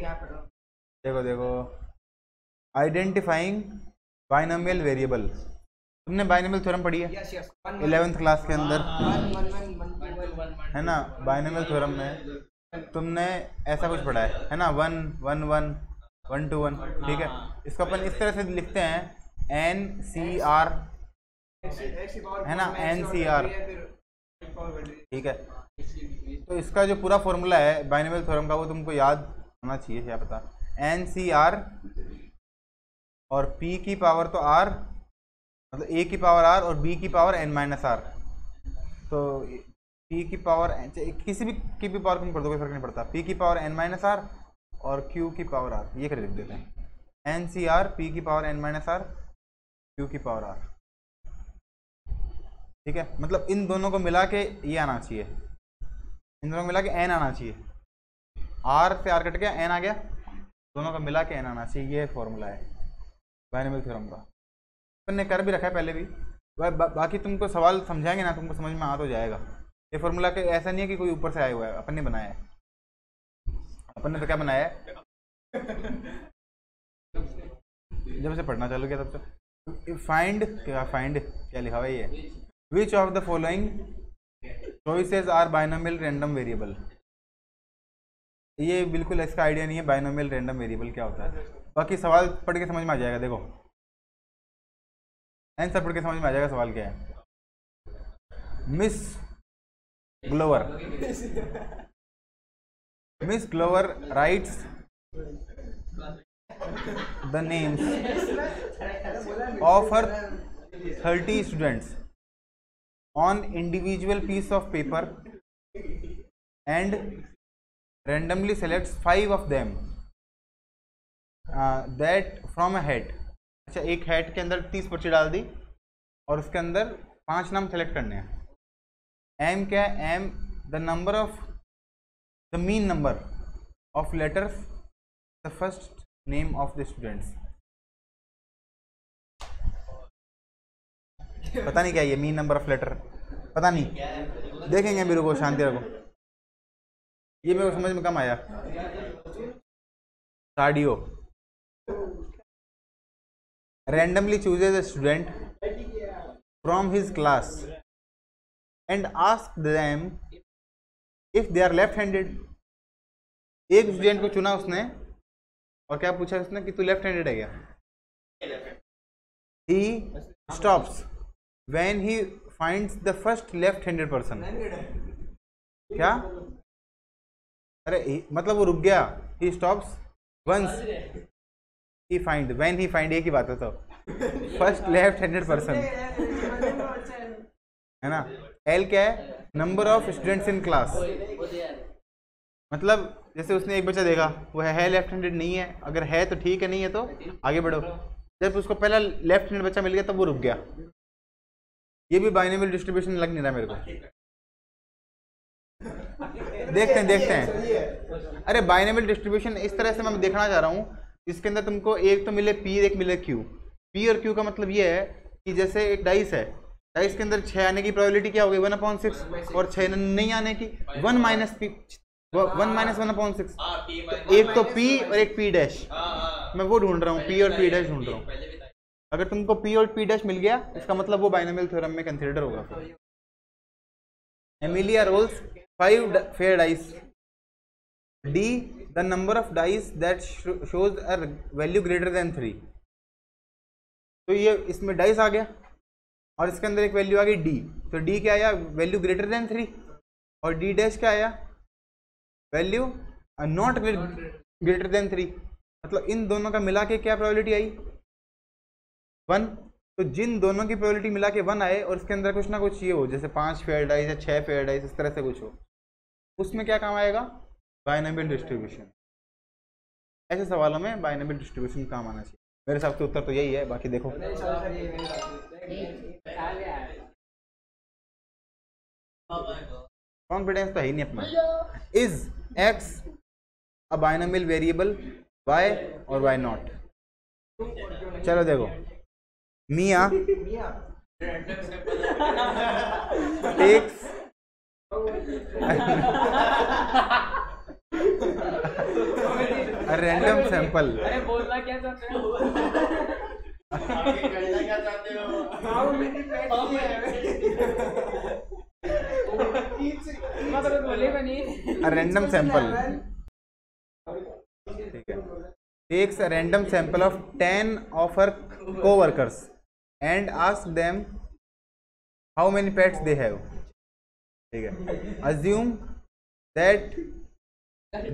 देखो देखो, identifying binomial variable, तुमने बाइनोमियल थ्योरम पढ़ी है 11th क्लास के अंदर, है ना। बाइनोमियल थ्योरम में तुमने ऐसा कुछ पढ़ा है ना, 1 1 1 1 2 1, ठीक है। इसको अपन इस तरह से लिखते हैं NCR, है ना, NCR, ठीक है। तो इसका जो पूरा फॉर्मूला है बाइनोमियल थ्योरम का वो तुमको याद होना चाहिए, क्या पता। NCR और P की पावर तो R, मतलब A की पावर R और B की पावर N-R, तो P की पावर किसी भी की भी पावर तुम कर दो, कोई फर्क नहीं पड़ता। P की पावर N-R और Q की पावर R, ये कर लिख देते हैं। NCR P की पावर N-R, Q की पावर R, ठीक है। मतलब इन दोनों को मिला के ये आना चाहिए, इन दोनों को मिला के N आना चाहिए। R से R कट गया, N आ गया, दोनों को मिला के N आना चाहिए। ये फॉर्मूला है बाइनोमियल थ्योरम का, अपन ने कर भी रखा है पहले भी। बाकी तुमको सवाल समझाएंगे ना, तुमको समझ में आ तो जाएगा। ये फॉर्मूला के ऐसा नहीं है कि कोई ऊपर से आया हुआ है, अपन ने बनाया है। अपन ने तो क्या बनाया है, जब से पढ़ना चालू किया तब से। फाइंड क्या लिखा हुआ है ये, which of the following choices are binomial random variable. ये बिल्कुल इसका आइडिया नहीं है बाइनोमियल रैंडम वेरिएबल क्या होता है। बाकी सवाल पढ़ के समझ में आ जाएगा। देखो आंसर पढ़ के समझ में आ जाएगा सवाल क्या है। Miss Glover writes the names of her 30 students on individual piece of paper and randomly selects 5 of them that from a hat। अच्छा, एक हैट के अंदर 30 पर्ची डाल दी और उसके अंदर 5 नाम सेलेक्ट करने हैं। एम क्या है, am the mean number of letters the first name of the students. पता नहीं क्या ये मीन नंबर ऑफ लेटर, पता नहीं, देखेंगे। मेरे को शांति रखो, ये मेरे को समझ में कम आया। Cardio randomly chooses a student from his class and asks them if they are left handed। एक स्टूडेंट को चुना उसने और क्या पूछा उसने कि तू लेफ्ट हैंडेड है क्या। he stops when he finds the first left handed person। क्या, अरे मतलब वो रुक गया। he stops once he find, when he find, एक ही बात है। तो फर्स्ट लेफ्ट हैंडेड पर्सन, है ना। एल क्या है, number of students in class. मतलब जैसे उसने एक बच्चा देखा वो है लेफ्ट हैंडेड, नहीं है, अगर है तो ठीक है, नहीं है तो आगे बढ़ो। जब उसको पहला लेफ्ट हैंडेड बच्चा मिल गया तब वो रुक गया। ये भी बाइनोमियल डिस्ट्रीब्यूशन लग नहीं रहा मेरे को। देखते हैं। अरे बाइनोमियल डिस्ट्रीब्यूशन इस तरह से मैं देखना चाह रहा हूँ, इसके अंदर तुमको एक तो मिले P, एक मिले Q। P और Q का मतलब ये है कि जैसे एक डाइस है, डाइस के अंदर 6 आने की प्रोबेबिलिटी क्या हो गई 1/6, और 6 नहीं आने की 1 माइनस 1/6। तो एक तो P और एक P डैश, मैं वो ढूंढ रहा हूँ, P और P डैश ढूंढ रहा हूँ। अगर तुमको P और P डैश मिल गया इसका मतलब वो बाइनोमियल थ्योरम में कंसीडर होगा। Emilia rolls 5 fair dice. D the number of dice that shows a value greater than 3। तो ये इसमें डाइस आ गया और इसके अंदर एक वैल्यू आ गई D। तो D क्या आया, वैल्यू ग्रेटर देन 3, और D डैश क्या आया, वैल्यू नॉट ग्रेटर देन 3। मतलब इन दोनों का मिला के क्या प्रोबेबिलिटी आई, 1। तो जिन दोनों की प्रोबेबिलिटी मिला के 1 आए और इसके अंदर कुछ ना कुछ ये हो, जैसे 5 फेयर डाइस या 6 फेयर डाइस, इस तरह से कुछ हो, उसमें क्या काम आएगा, बाइनोमियल डिस्ट्रीब्यूशन। ऐसे सवालों में बाइनोमियल डिस्ट्रीब्यूशन काम आना चाहिए। मेरे हिसाब से उत्तर तो यही है, बाकी देखो। कॉन्फिडेंस तो है ही नहीं अपना। Is x a binomial variable, y और y नॉट। चलो देखो, मियाँ टेक्स रैंडम सैंपल। अरे बोलना क्या चाहते हो? हाउ मेनी मतलब बोलेगा नहीं। रैंडम सैंपल, ठीक है। Takes a random sample of 10 of her co-workers and ask them how many pets they have, ठीक है। assume that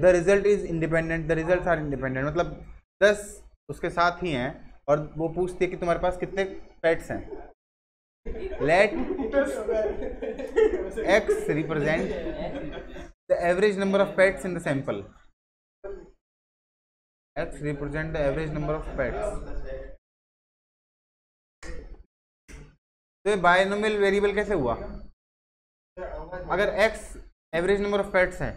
the result is independent, the results are independent, मतलब 10 उसके साथ ही हैं और वो पूछती है कि तुम्हारे पास कितने पेट्स हैं। let x represent the average number of pets in the sample, x represent the average number of pets। तो ये बायनोमियल वेरिएबल कैसे हुआ? अगर x average number of pets है,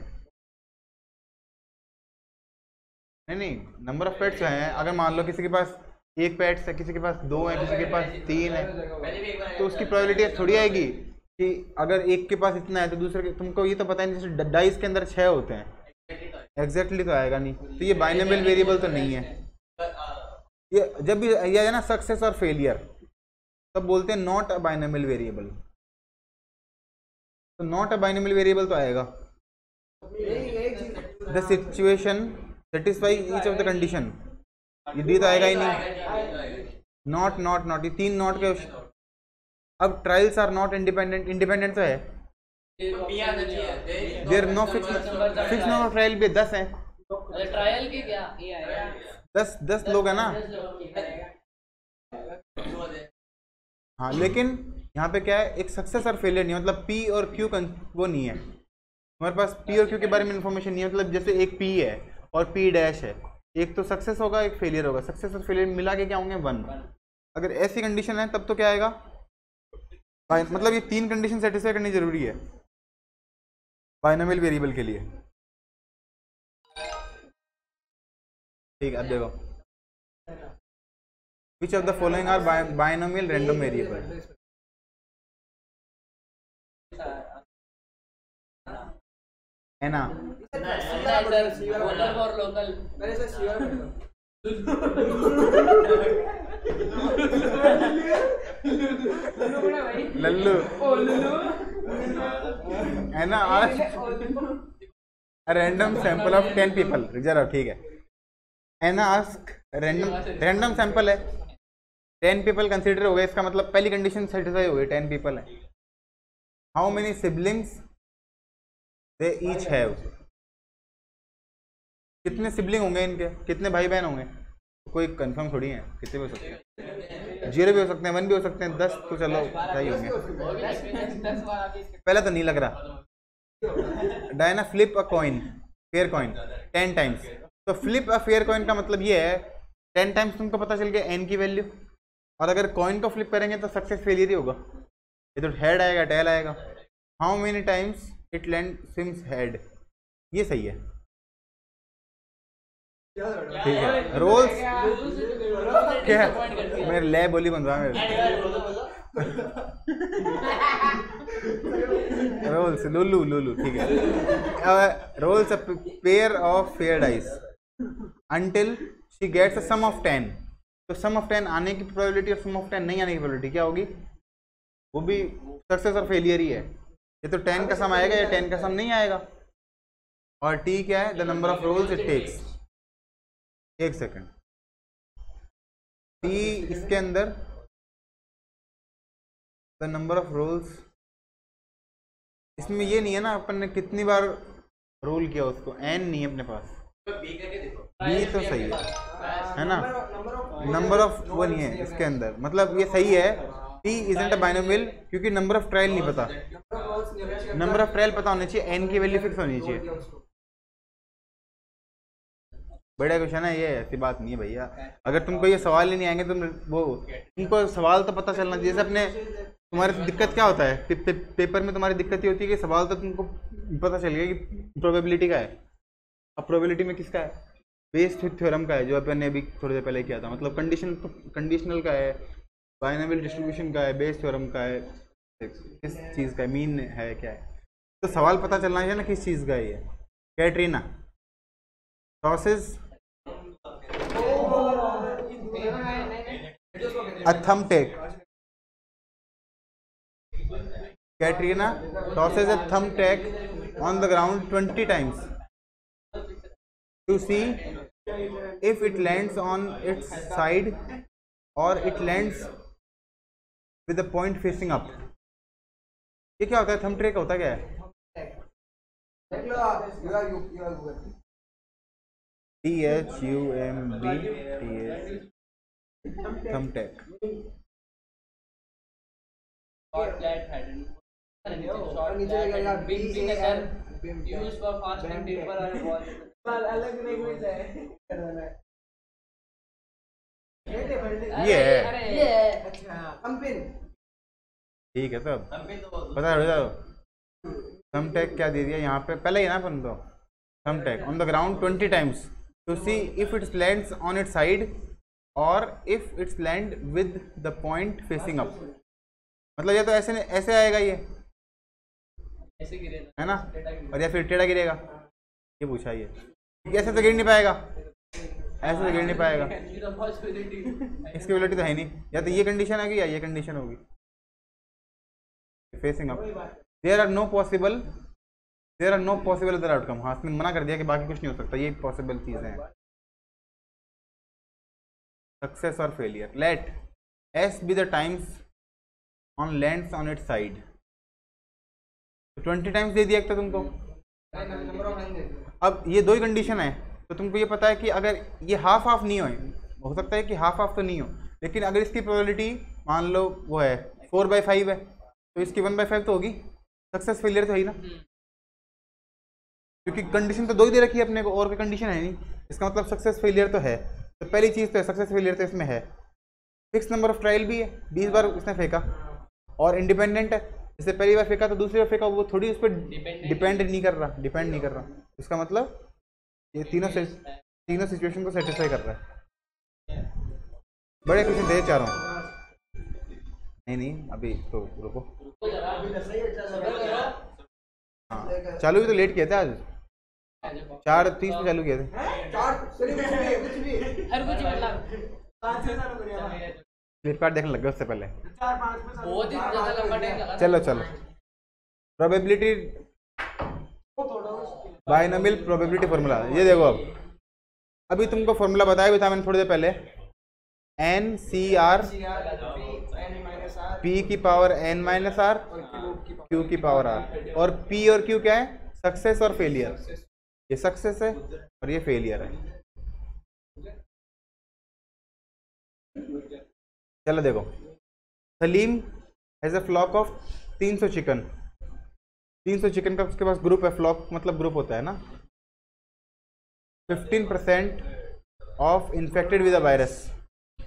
नहीं नंबर ऑफ पेट्स हैं, अगर मान लो किसी के पास एक पेट्स है, किसी के पास 2 है, किसी के पास 3 है, तो उसकी प्रोबेबिलिटी थोड़ी आएगी कि अगर एक के पास इतना है तो दूसरे के, तुमको ये तो पता है जैसे डाइस के अंदर 6 होते हैं, एग्जैक्टली तो आएगा नहीं, तो ये बाइनोमियल वेरिएबल तो नहीं है। ये जब भी ये है ना सक्सेस और फेलियर, तब बोलते हैं नॉट अ बाइनोमियल वेरिएबल, तो नॉट अ बाइनोमियल वेरिएबल तो आएगा the situation satisfy each of the condition, ये तो आएगा ही नहीं। नॉट नॉट नॉट, ये 3 नॉट के। अब trials are not independent, independent तो है, there no fix number of trial भी 10 है, ट्रायल के क्या ये आएगा 10 लोग है ना। हाँ, लेकिन यहाँ पे क्या है, एक सक्सेस और फेलियर नहीं है, मतलब पी और क्यू वो नहीं है हमारे पास, पी और क्यू के बारे में इन्फॉर्मेशन नहीं है। मतलब जैसे एक पी है और पी डैश है, एक तो सक्सेस होगा एक फेलियर होगा, सक्सेस और फेलियर मिला के क्या होंगे 1। अगर ऐसी कंडीशन है तब तो क्या आएगा, मतलब ये 3 कंडीशन सेटिस्फाई करनी जरूरी है बाइनोमियल वेरिएबल के लिए, ठीक है। अब देखो which of the following are binomial random variable, है ना। और लोकल लल्लू है ना। आज random sample of 10 people reserve, ठीक है। एना आस्क रैंडम सैंपल है, 10 पीपल कंसीडर हो गए, इसका मतलब पहली कंडीशन सेटिस्फाई हो गई, 10 पीपल है। How many siblings they each have, कितने सिबलिंग होंगे इनके, कितने भाई बहन होंगे, कोई कंफर्म थोड़ी है, कितने भी हो सकते हैं, 0 भी हो सकते हैं, 1 भी हो सकते हैं, 10 तो चलो सही होंगे। पहले तो नहीं लग रहा। डायना फ्लिप अ कॉइन, फेयर कॉइन 10 टाइम्स, तो फ्लिप अ फेयर कॉइन का मतलब ये है 10 टाइम्स तुमको पता चल गया एन की वैल्यू, और अगर कॉइन को फ्लिप करेंगे तो सक्सेस फेलियर ही होगा, ये तो हेड आएगा टेल आएगा। How many times it land swims head, ये सही है, ठीक है। रोल्स क्या है, मेरे लैब बोली बन रहा है रोल्स लुलू लुलू, ठीक है। Rolls a pair of fair dice until she gets a sum of 10, तो सम ऑफ 10 आने की प्रोबेबिलिटी और सम ऑफ 10 नहीं आने की प्रोबेबिलिटी क्या होगी, वो भी सक्सेस और फेलियर ही है। ये तो 10 का सम आएगा या 10 का सम नहीं आएगा। और टी क्या है, the number of rolls it takes, एक सेकेंड, टी इसके अंदर द नंबर ऑफ रोल्स, इसमें ये नहीं है ना अपन ने कितनी बार रोल किया उसको, एन नहीं है अपने पास, बी तो सही है ना, नंबर ऑफ वो नहीं है इसके अंदर, मतलब ये सही है। टी इजंट अ बाइनोमियल क्योंकि नंबर ऑफ ट्रायल नहीं पता, नंबर ऑफ ट्रायल पता होना चाहिए, एन की वैल्यू फिक्स होनी चाहिए। बड़ा क्वेश्चन है ये, ऐसी बात नहीं है भैया, अगर तुमको ये सवाल ही नहीं आएंगे तुम वो, तुमको सवाल तो पता चलना चाहिए। जैसे अपने तुम्हारे दिक्कत क्या होता है पेपर में, तुम्हारी दिक्कत ये होती है कि सवाल तो तुमको पता चल गया कि प्रोबेबिलिटी का है, अब प्रोबेबिलिटी में किसका है, बेस्ड थ्योरम का है जो अपन ने अभी थोड़ी देर पहले किया था, मतलब कंडीशनल का है, बाइनोमियल डिस्ट्रीब्यूशन का है, बेस्ड थ्योरम का है, किस चीज़ का है, मीन है क्या है, तो सवाल पता चलना चाहिए ना किस चीज़ का है ये। Katrina tosses a thumb take. Katrina tosses a thumbtack on the ground 20 times to see if it lands on its side or it lands with the point facing up. ये क्या होता है? थंब ट्रेक होता क्या है? THUMB thumbtack. Used for fastening paper or wall. अलग language है। ये है। अच्छा। ठीक है तब बता दो थंबटैग क्या दे दिया यहाँ पे, पहले ही ना अपन तो thumbtack on the ground 20 times to see if it's lands on its side और if it's land with the point facing up. मतलब ये तो ऐसे आएगा, ये ऐसे गिरेगा है ना, और या फिर टेढ़ा गिरेगा, ये पूछा ये ऐसे तो गिर नहीं पाएगा, ऐसे तो गिर नहीं पाएगा, इसकी एबिलिटी तो है नहीं। या तो ये कंडीशन होगी या ये कंडीशन होगी facing up. There are no possible other outcome. हाँ इसने मना कर दिया कि बाकी कुछ नहीं हो सकता, ये पॉसिबल चीजें हैं। सक्सेस और failure. Let S be the times on lands on it side. 20 times दे दिया एक तो तुमको। अब ये दो ही कंडीशन है, तो तुमको ये पता है कि अगर ये हाफ नहीं हो सकता है कि हाफ तो नहीं हो, लेकिन अगर इसकी प्रोबेबिलिटी मान लो वो है 4/5 है तो इसकी 1/5 तो होगी। सक्सेस फेलियर तो है ही ना, क्योंकि कंडीशन तो दो ही दे रखी है अपने को, और कोई कंडीशन है नहीं, इसका मतलब सक्सेस फेलियर तो है। तो पहली चीज़ तो है सक्सेस फेलियर तो इसमें है। फिक्स नंबर ऑफ ट्रायल भी है, 20 बार इसने फेंका, और इंडिपेंडेंट है, इससे पहली बार फेंका तो दूसरी बार फेंका, वो थोड़ी उस पर डिपेंड नहीं कर रहा। इसका मतलब ये तीनों सिचुएशन को सेटिस्फाई कर रहा है। बड़े क्वेश्चन दे चारों। नहीं अभी तो रुको। हाँ चालू भी तो लेट किए थे आज, 4:30 पे चालू किए थे। फ्लिपकार्ट देखने लग गए उससे पहले। बहुत ही ज्यादा लंबा टाइम लगा। चलो प्रोबेबिलिटी बाइनोमियल प्रोबेबिलिटी फार्मूला। ये देखो अभी तुमको फार्मूला बताया भी था मैंने थोड़ी देर पहले। NCR P की पावर N - R Q की पावर R, और P और Q क्या है? सक्सेस और फेलियर। ये सक्सेस है और ये फेलियर है। चलो देखो, Salim has a flock of 300 chicken. 300 chicken का उसके पास ग्रुप है। फ्लॉक मतलब ग्रुप होता है ना। 15% of infected with a virus,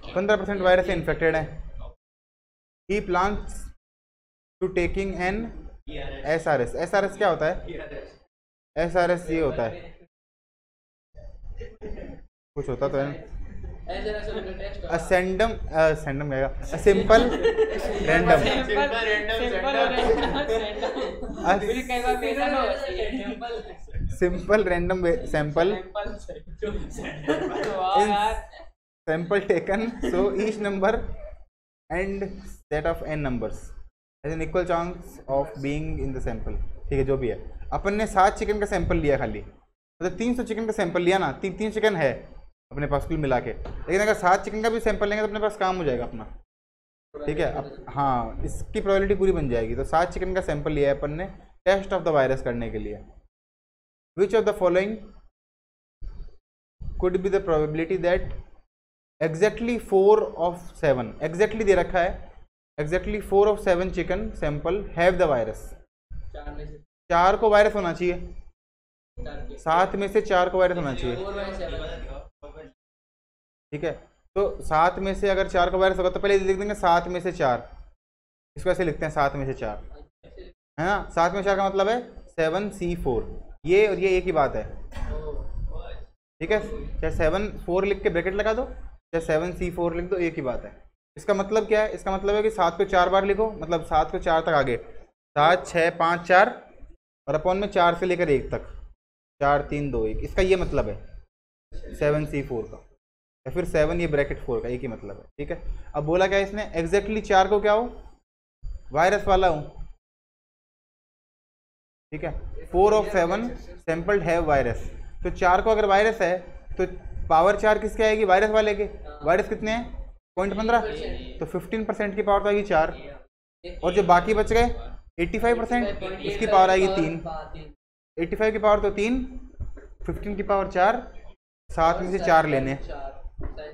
15% virus से इन्फेक्टेड है। He plans to taking an SRS। SRS क्या होता है? SRS ये होता है, कुछ होता तो है simple random sample taken, so each number and set of n numbers has an equal chance of being in the sample. ठीक है, जो भी है, अपन ने 7 चिकन का सैंपल लिया खाली, मतलब 300 चिकन का सैंपल लिया ना, 3 चिकन है अपने पास कुल मिला के, लेकिन अगर 7 चिकन का भी सैंपल लेंगे तो अपने पास काम हो जाएगा अपना। ठीक है, अब हाँ इसकी प्रोबेबिलिटी पूरी बन जाएगी। तो 7 चिकन का सैंपल लिया है अपन ने टेस्ट ऑफ द वायरस करने के लिए। विच of the following could be the probability that exactly 4 of 7, exactly they रखा है, exactly 4 of 7 chicken sample have the virus. 4 को वायरस होना चाहिए, 7 में से 4 को वायरस होना चाहिए। ठीक है, तो 7 में से अगर 4 का वायरस होगा तो पहले लिख देंगे 7 में से 4, इसको ऐसे लिखते हैं 7 में से 4, है ना। 7 में 4 का मतलब है 7C4, ये और ये एक ही बात है। ठीक है, चाहे 7-4 लिख के ब्रैकेट लगा दो, चाहे 7C4 लिख दो, एक ही बात है। इसका मतलब क्या है? इसका मतलब है कि 7 को 4 बार लिखो, मतलब 7 को 4 तक आगे 7, 6, 5, 4 और अपॉन में 4 से लेकर 1 तक, 4, 3, 2, 1, इसका ये मतलब है 7C4 का। या फिर 7 ये ब्रैकेट 4 का, एक ही मतलब है। ठीक है, अब बोला क्या इसने, एग्जैक्टली 4 को क्या हो, वायरस वाला हूँ। ठीक है, 4 of 7 सैम्पल्ड हैव वायरस, तो 4 को अगर वायरस है तो पावर 4 किसके आएगी, वायरस वाले के। वायरस कितने हैं, 0.15, तो 15% की पावर तो आएगी 4, और जो बाकी बच गए 85%, उसकी पावर आएगी 3। 85 की पावर तो 3, 15 की पावर 4, 7 में से 4 लेने,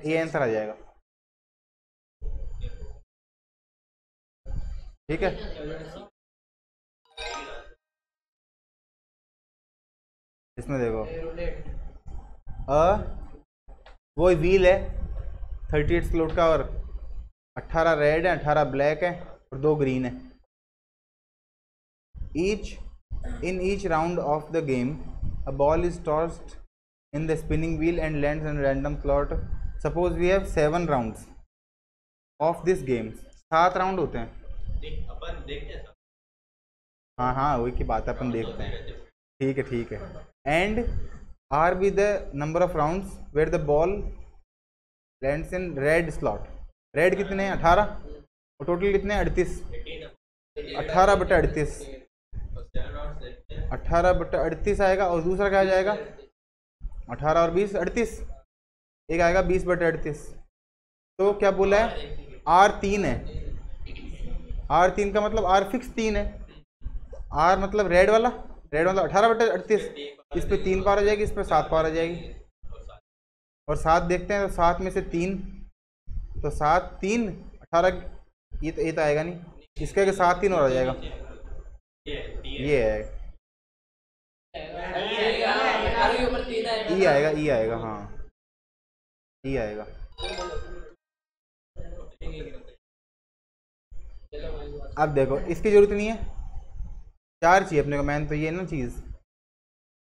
ये आंसर आ जाएगा। ठीक है, इसमें देखो वो व्हील है 38 स्लोट का, और 18 रेड है, 18 ब्लैक है, और 2 ग्रीन है। In each round of the game a ball is tossed in the spinning wheel and lands in random slot. Suppose we have 7 rounds of this game. 7 round होते हैं। हाँ हाँ, वही की बात है, अपन देखते हैं। ठीक है ठीक है, and R be the number of rounds where the ball lands in red slot. Red कितने हैं, 18, और टोटल कितने हैं, 38। 18/38, 18/38 आएगा, और दूसरा क्या आ जाएगा, 18 और 20 38, एक आएगा 20/38। तो क्या बोला है, R3 है। R3 का मतलब R फिक्स 3 है। R मतलब रेड वाला, रेड मतलब 18/38, इस पे 3 पावर आ जाएगी, इस पे 7 पावर आ जाएगी, और 7 देखते हैं तो 7 में से 3, तो 7 3 18, ये तो आएगा नहीं, इसके आगे 7 3 और आ जाएगा, ये है ई आएगा, ई आएगा, हाँ ई आएगा। अब देखो इसकी जरूरत नहीं है, 4 चाहिए अपने को, मैंने तो ये ना चीज़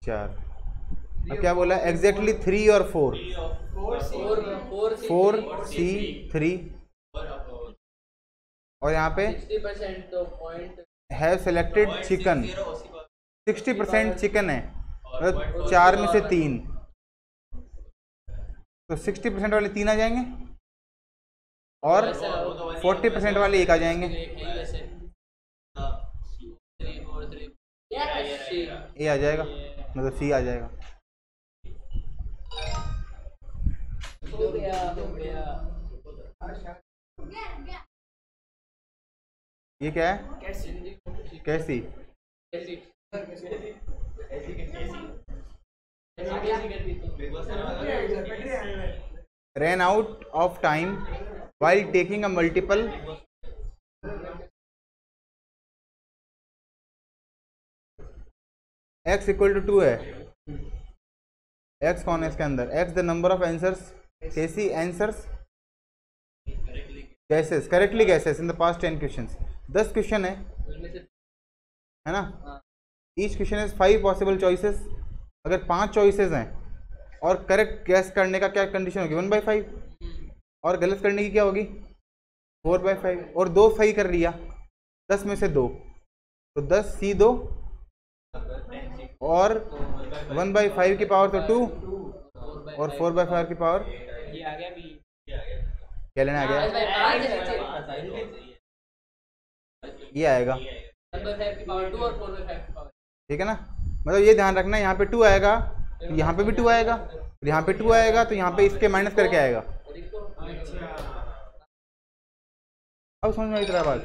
4। अब क्या बोला, एग्जैक्टली 3 और 4, 4C3, और यहाँ पे हैव सेलेक्टेड चिकन, 60% चिकन है, मतलब 4 में से 3, तो 60% वाले 3 आ जाएंगे, और 40% वाले 1 आ जाएंगे, ए आ जाएगा, मतलब सी आ जाएगा। ये क्या है, कैसी, ran out of time while taking a multiple x equal to 2 है। x कौन है इसके अंदर, x the number of answers, कैसी answers, guesses, correctly guesses in the past 10 questions. 10 question है ना, each question is 5 possible choices. अगर 5 choices हैं और करेक्ट गैस करने का क्या कंडीशन होगी, 1/5, और गलत करने की क्या होगी, 4/5, और 2 सही कर लिया 10 में से 2, तो 10 C2, और 1/5 की पावर तो 2, और 4/5 की पावर क्या लेना आ गया, ये आएगा। ठीक है ना, मतलब ये ध्यान रखना, यहाँ पे 2 आएगा, तो यहाँ पे भी 2 आएगा, यहाँ पे 2 आएगा, तो यहाँ पे इसके माइनस करके आएगा। अब समझ में आई तरह बात।